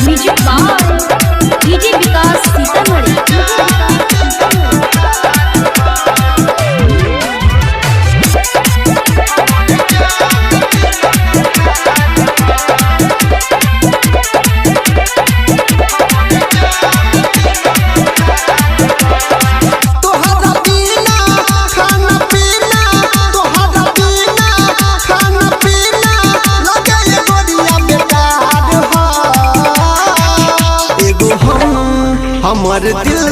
Music by DJ विकास सीतामढ़ी। हमर दिल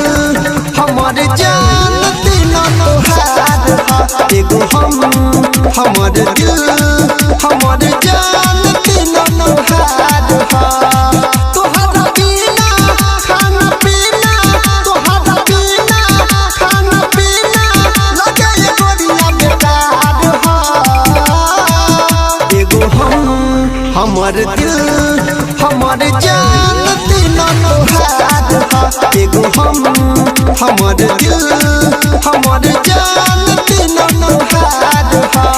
हमर जान तीनों तोहार हा। एगो हमर दिल हमर जान तीनों तोहार हा। तोहरा बिना खाना पीना तोहरा बिना खाना पीना लगे गोरिया बेकार हा। एगो हमर दिल हमर जान तीनों तोहार हा। एगो हमर दिल हमर जान तीनों तोहार हा।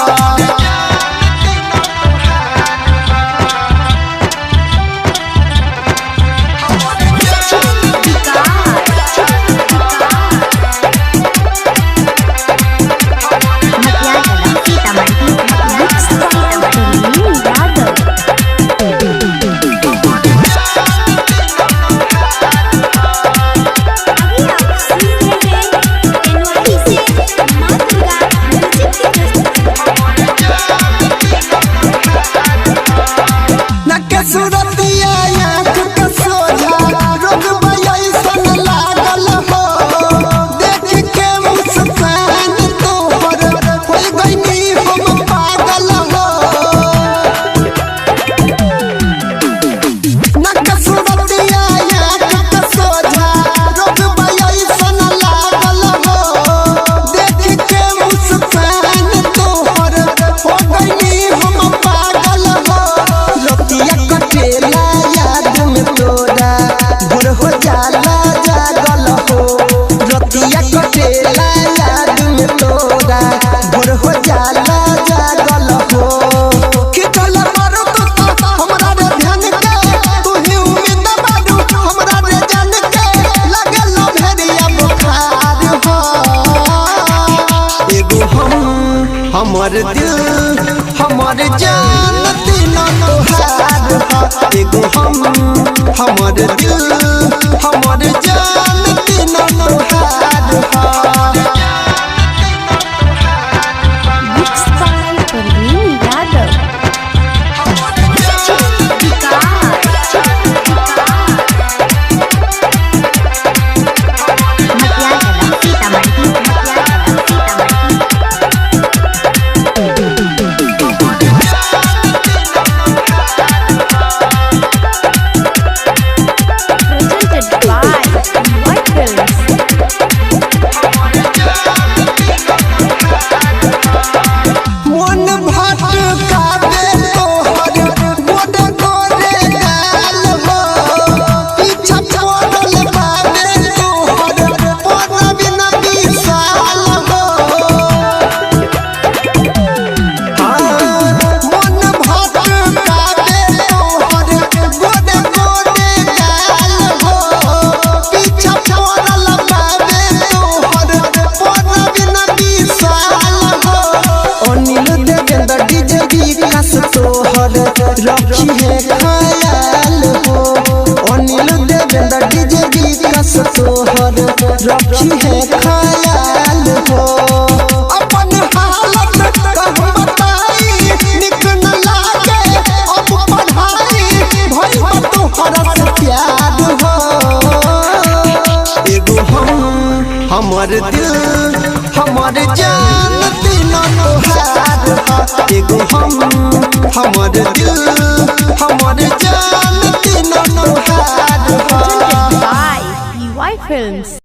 सूरतिया आँख का सोझा रोग बयसन लागल हो। देख के मुस्कान तोहर हो गइनी हम पागल हो। नक सूरतिया आँख का सोझा रोग बयसन लागल हो। देख के मुस्कान तोहर हो गइनी हम पागल हो। रतिया कटेला याद में तोरा भोर हो जाला जागल हो। रतिया कटेला याद में तोरा भोर हो जाला जागल हो। खिचल मारो तो हमरा रे ध्यान के तू ही उम्मीद बारू हमरा रे जान के लगल भेड़िया बुखार हो। एगो हमर दिल हमर जान तीनों तोहार हा। एगो हमर दिल हमर जान तीनों तोहार हा। Mix by Parveen Yadav. रखी है ख्याल हो। अनिल देवेंद्र डीजे विकास तोहर रखी है ख्याल हो। अपन हालत कहूँ बताई निक न लागे अब पढ़ाई भई तोहरा से प्यार हो। एगो हमर दिल हमर जान तीनों तोहार हा। एगो हमर दिल हमर जान तीनों तोहार हा। By EY Films।